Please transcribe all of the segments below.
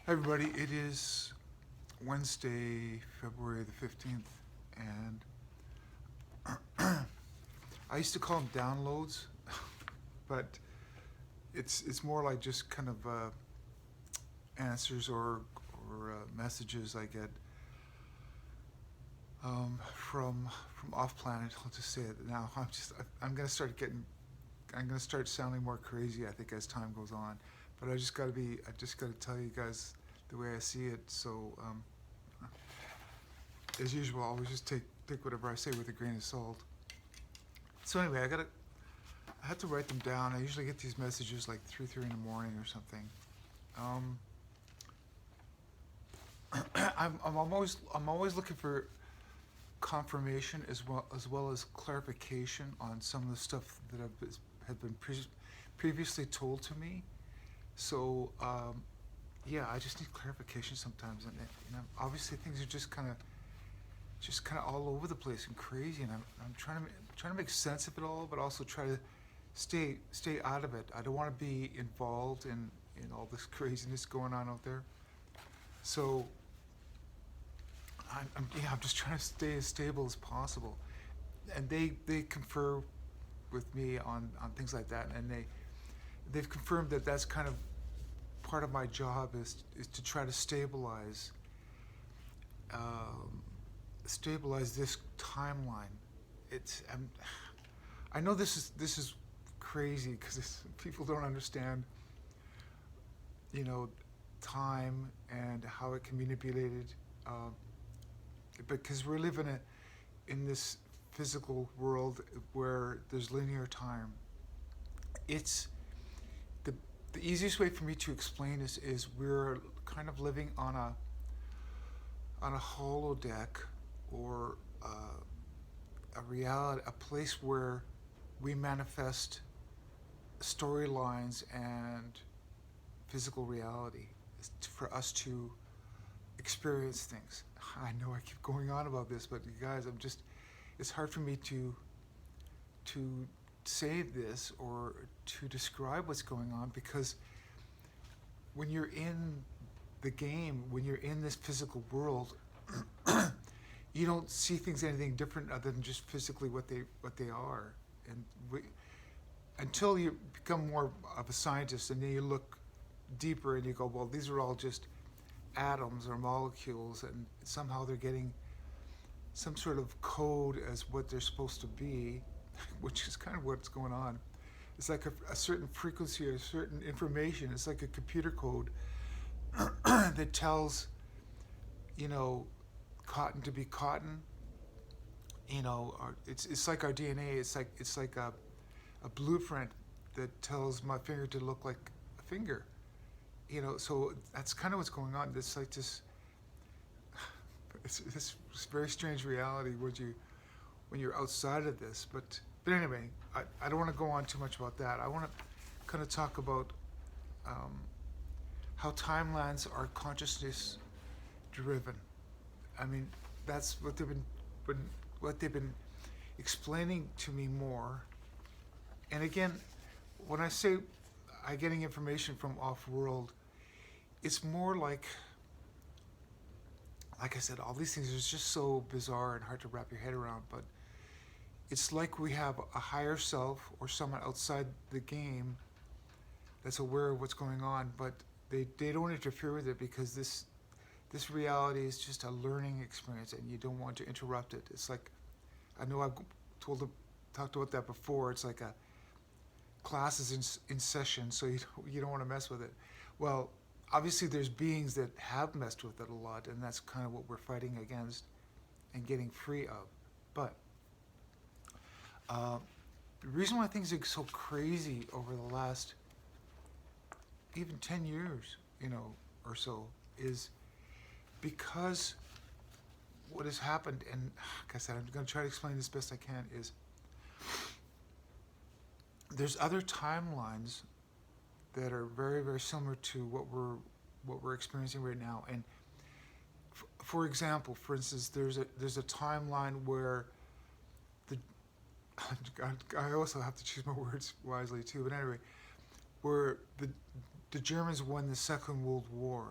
Hi everybody, it is Wednesday, February the 15th, and I used to call them downloads, but it's more like just kind of answers or messages I get from off planet. I'll just say it now. I'm gonna start getting I'm gonna start sounding more crazy, I think, as time goes on. But I just gotta tell you guys the way I see it. So as usual, always just take whatever I say with a grain of salt. So anyway, I had to write them down. I usually get these messages like 3:30 in the morning or something. Um, I'm always looking for confirmation as well as clarification on some of the stuff that have been previously told to me. So yeah, I just need clarification sometimes, and obviously things are just kind of all over the place and crazy, and I'm trying to make sense of it all, but also try to stay out of it. I don't want to be involved in all this craziness going on out there. So I'm just trying to stay as stable as possible, and they confer with me on things like that, and they've confirmed that that's kind of part of my job is to try to um, stabilize this timeline. It's I know this is crazy because people don't understand, you know, time and how it can be manipulated, uh, because we're living in this physical world where there's linear time. It's the the easiest way for me to explain this is we're kind of living on a holodeck, or a reality, a place where we manifest storylines and physical reality for us to experience things. I know I keep going on about this, but you guys, it's hard for me to say this or to describe what's going on, because when you're in the game, when you're in this physical world, you don't see things anything different other than just physically what they are. And until you become more of a scientist, and then you look deeper and you go, well, these are all just atoms or molecules, and somehow they're getting some sort of code as what they're supposed to be, which is kind of what's going on. It's like a certain frequency or a certain information. It's like a computer code that tells, you know, cotton to be cotton. It's like our DNA. It's like a blueprint that tells my finger to look like a finger. So that's kind of what's going on. It's like it's this very strange reality when you're outside of this. But anyway, I don't want to go on too much about that. I want to kind of talk about um, how timelines are consciousness driven. I mean, that's been what they've been explaining to me more. And again, when I say I'm getting information from off world, it's more like I said, all these things are just so bizarre and hard to wrap your head around. But it's like we have a higher self or someone outside the game that's aware of what's going on, but they don't interfere with it, because this reality is just a learning experience, and you don't want to interrupt it. It's like, I know I've talked about that before. It's like a class is in session, so you don't want to mess with it. Well, obviously there's beings that have messed with it a lot, and that's kind of what we're fighting against and getting free of. But uh, the reason why things are so crazy over the last even 10 years, or so, is because what has happened, and like I said, I'm going to try to explain this best I can, is there's other timelines that are very, very similar to what we're experiencing right now. And for example, for instance, there's a timeline where the I also have to choose my words wisely too. But anyway, where the Germans won the Second World War.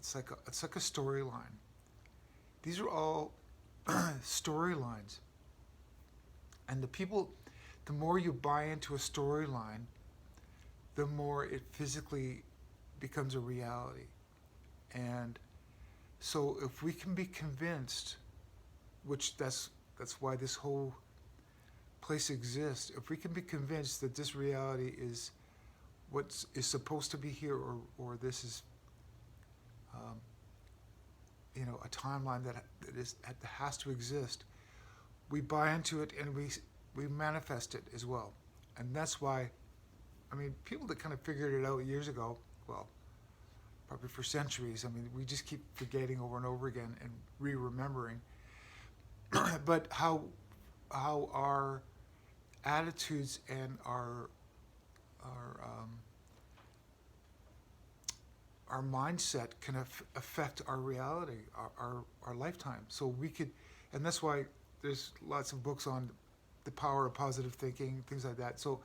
it's like a storyline. These are all storylines, and the more you buy into a storyline, the more it physically becomes a reality. And so if we can be convinced, which that's why this whole place exists, if we can be convinced that this reality is what is supposed to be here, or this is um, a timeline that has to exist, we buy into it and we manifest it as well. And that's why, I mean, people that kind of figured it out years ago, well, probably for centuries, I mean, we just keep forgetting over and over again and re-remembering. But how our attitudes and our mindset can affect our reality, our lifetime. So we could, and that's why there's lots of books on the power of positive thinking, things like that. So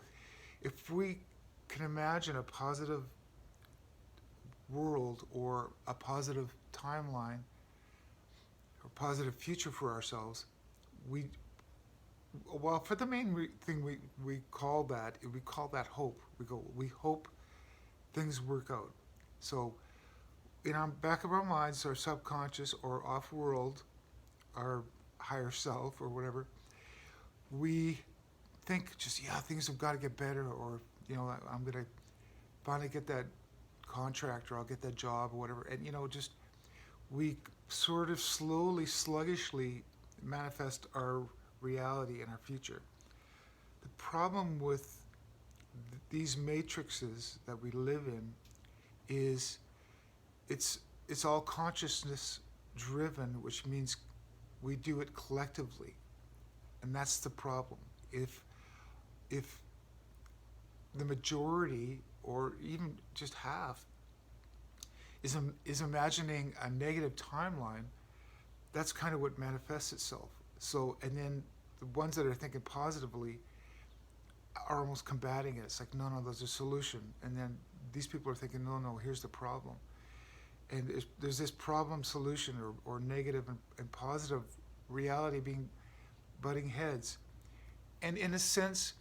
if we can imagine a positive world or a positive timeline or positive future for ourselves, for the main thing we call that hope. We hope things work out. So in our back of our minds, our subconscious or off-world, our higher self or whatever, we think just, things have got to get better, or, I'm going to finally get that contract, or I'll get that job or whatever. And, just we sort of slowly, sluggishly manifest our reality and our future. The problem with these matrices that we live in is it's all consciousness driven, which means we do it collectively. And that's the problem. If the majority, or even just half, is imagining a negative timeline, that's kind of what manifests itself. So, and then the ones that are thinking positively are almost combating it. It's like, no, there's a solution. And then these people are thinking, no, here's the problem. And there's this problem solution or negative and positive reality being butting heads. And in a sense,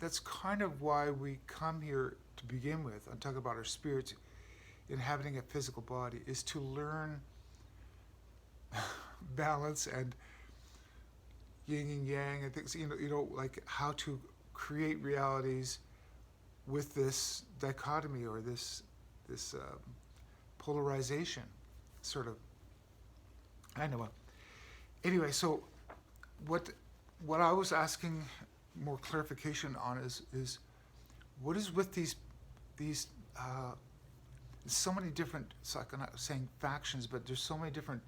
that's kind of why we come here to begin with. I'm talking about our spirits inhabiting a physical body, is to learn balance and yin and yang and things, like how to create realities with this dichotomy or this polarization, sort of. I know. Anyway, so what I was asking more clarification on is what is with these so many different, it's like I'm not saying factions, but there's so many different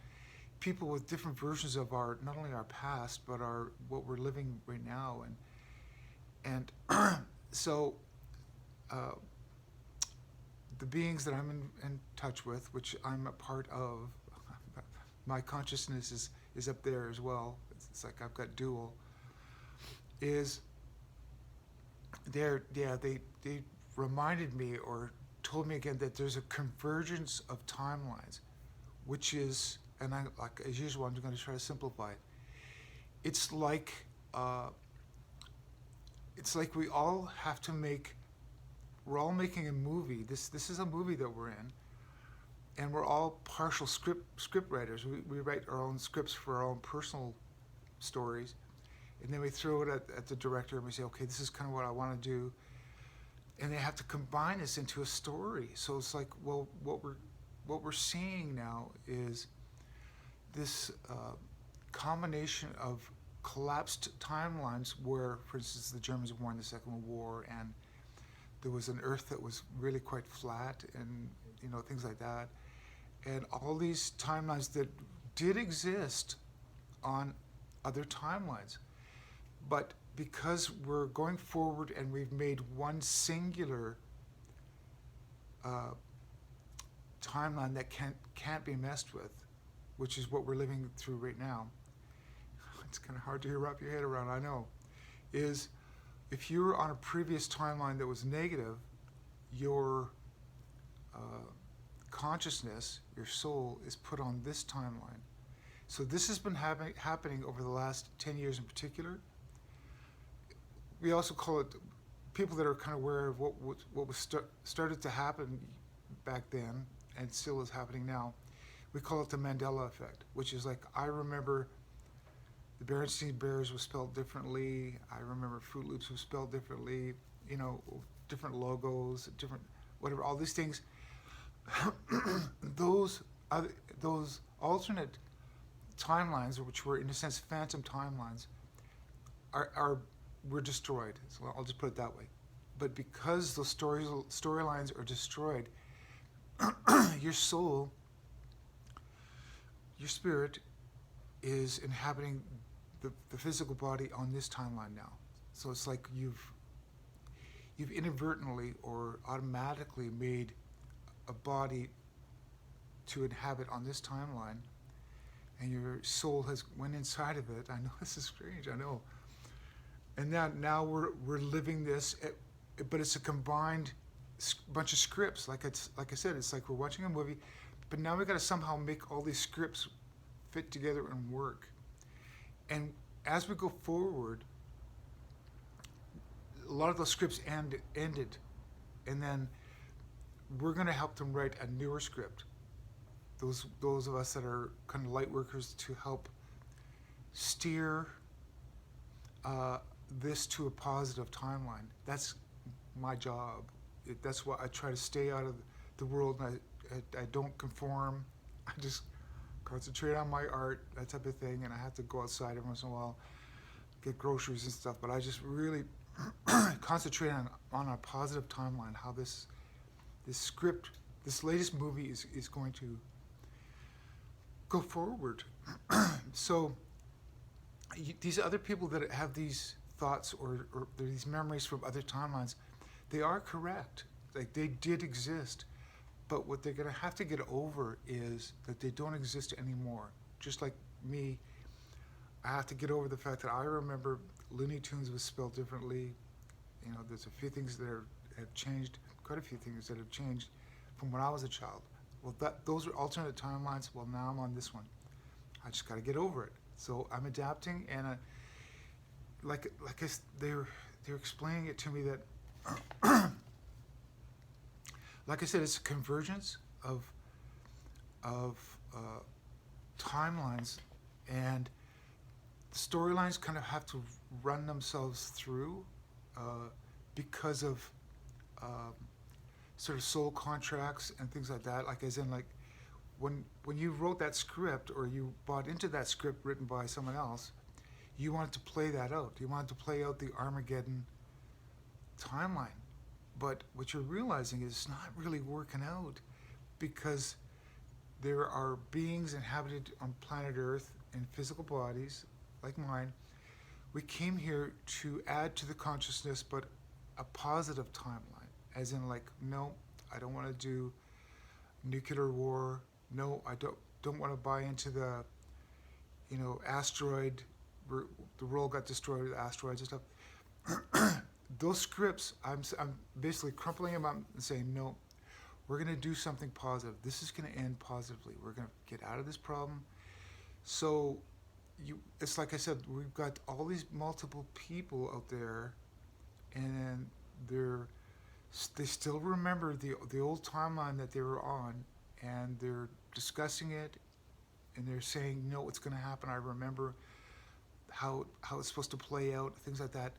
people with different versions of our, not only our past, but what we're living right now. And so the beings that I'm in touch with, which I'm a part of, my consciousness is up there as well. It's like I've got dual. Is they reminded me or told me again that there's a convergence of timelines, which is, and I, like as usual, I'm going to try to simplify it. It's like we all have to we're all making a movie. This is a movie that we're in, and we're all partial script writers. We write our own scripts for our own personal stories, and then we throw it at the director and we say, okay, this is kind of what I want to do, and they have to combine this into a story. So it's like, well, what we're seeing now is this combination of collapsed timelines where, for instance, the Germans won the Second World War, and there was an Earth that was really quite flat, and things like that, and all these timelines that did exist on other timelines, but because we're going forward and we've made one singular timeline that can't be messed with, which is what we're living through right now. It's kind of hard to wrap your head around, I know, is if you were on a previous timeline that was negative, your consciousness, your soul, is put on this timeline. So this has been happening over the last 10 years in particular. We also call it, people that are kind of aware of what was started to happen back then and still is happening now, we call it the Mandela effect, which is like, I remember the Berenstain Bears was spelled differently. I remember Fruit Loops was spelled differently, you know, different logos, different, whatever, all these things. those alternate timelines, which were in a sense phantom timelines, were destroyed. So I'll just put it that way. But because those storylines are destroyed, your soul, your spirit, is inhabiting the physical body on this timeline now. So it's like you've inadvertently or automatically made a body to inhabit on this timeline, and your soul has went inside of it. I know this is strange, I know. And now we're living this, but it's a combined bunch of scripts. Like I said, it's like we're watching a movie, but now we got to somehow make all these scripts fit together and work. And as we go forward, a lot of those scripts ended, and then we're going to help them write a newer script. Those of us that are kind of light workers, to help steer this to a positive timeline. That's my job. That's why I try to stay out of the world, and I don't conform. I just concentrate on my art, that type of thing, and I have to go outside every once in a while, get groceries and stuff, but I just really concentrate on a positive timeline, how this script, this latest movie is going to go forward. So these other people that have these thoughts or these memories from other timelines, they are correct. Like, they did exist. But what they're going to have to get over is that they don't exist anymore. Just like me, I have to get over the fact that I remember Looney Tunes was spelled differently. You know, there's a few things that have changed, quite a few things that have changed from when I was a child. Well, those are alternate timelines. Well, now I'm on this one. I just got to get over it. So I'm adapting, and they're explaining it to me that, like I said, it's a convergence of timelines, and the storylines kind of have to run themselves through because of sort of soul contracts and things like that. Like, as in, like, when you wrote that script, or you bought into that script written by someone else, you wanted to play that out. You wanted to play out the Armageddon timeline. But what you're realizing is it's not really working out, because there are beings inhabited on planet Earth in physical bodies like mine. We came here to add to the consciousness, but a positive timeline, as in, like, no, I don't want to do nuclear war. No, I don't want to buy into the, you know, asteroid, the world got destroyed with asteroids and stuff. Those scripts, I'm basically crumpling them up and saying, no, we're going to do something positive. This is going to end positively. We're going to get out of this problem. So it's like I said, we've got all these multiple people out there, and they still remember the old timeline that they were on, and they're discussing it, and they're saying, you know what's going to happen. I remember how it's supposed to play out, things like that.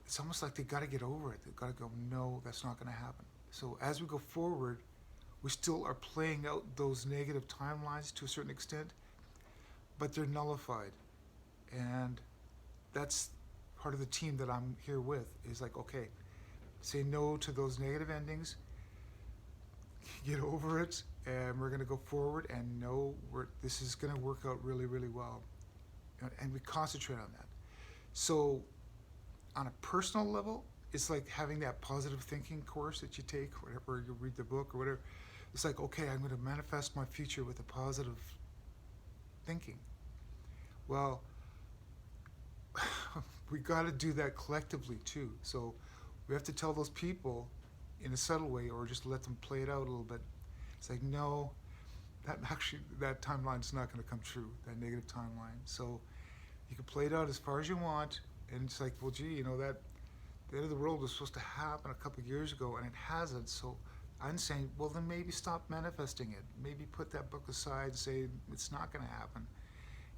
It's almost like they got to get over it. They got to go, no, that's not going to happen. So as we go forward, we still are playing out those negative timelines to a certain extent, but they're nullified. And that's part of the team that I'm here with, is like, okay, say no to those negative endings, get over it, and we're going to go forward, and know this is going to work out really, really well. And we concentrate on that. So on a personal level, it's like having that positive thinking course that you take, whatever, you read the book or whatever. It's like, okay, I'm going to manifest my future with a positive thinking. Well, we got to do that collectively too. So we have to tell those people in a subtle way, or just let them play it out a little bit. It's like, no, that timeline's not going to come true, that negative timeline. So you can play it out as far as you want, and it's like, well, gee, that the end of the world was supposed to happen a couple of years ago, and it hasn't. So I'm saying, well, then maybe stop manifesting it. Maybe put that book aside and say it's not going to happen,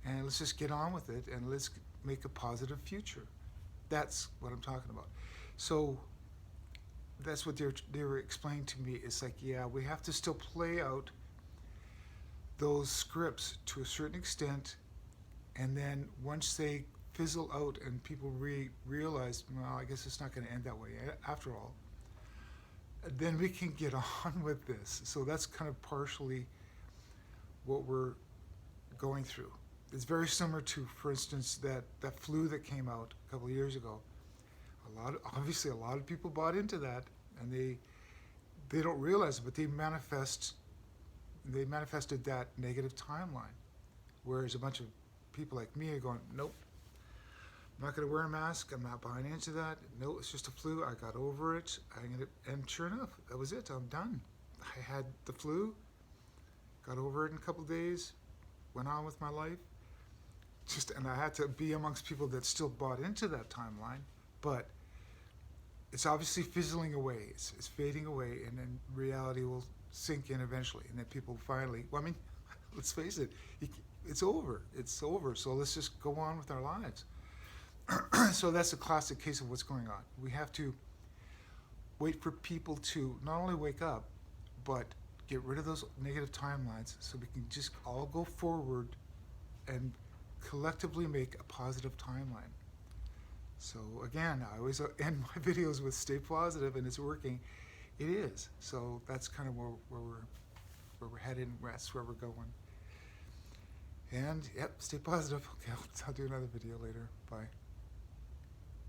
and let's just get on with it, and let's make a positive future. That's what I'm talking about. So that's what they were explaining to me. It's like, yeah, we have to still play out those scripts to a certain extent, and then once they fizzle out and people realize, well, I guess it's not going to end that way after all, then we can get on with this. So that's kind of partially what we're going through. It's very similar to, for instance, that flu that came out a couple of years ago. Obviously a lot of people bought into that, and they don't realize it, but they manifested that negative timeline. Whereas a bunch of people like me are going, nope, I'm not going to wear a mask. I'm not buying into that. No, it's just a flu. I got over it. And sure enough, that was it. I'm done. I had the flu, got over it in a couple of days, went on with my life. And I had to be amongst people that still bought into that timeline, but it's obviously fizzling away. It's fading away, and then reality will sink in eventually, and then people finally, well, I mean, let's face it, it's over. It's over. So let's just go on with our lives. So that's a classic case of what's going on. We have to wait for people to not only wake up, but get rid of those negative timelines so we can just all go forward and collectively make a positive timeline. So again, I always end my videos with stay positive, and it's working. It is. So that's kind of where we're headed, and that's where we're going. And yep, stay positive. Okay, I'll do another video later. Bye.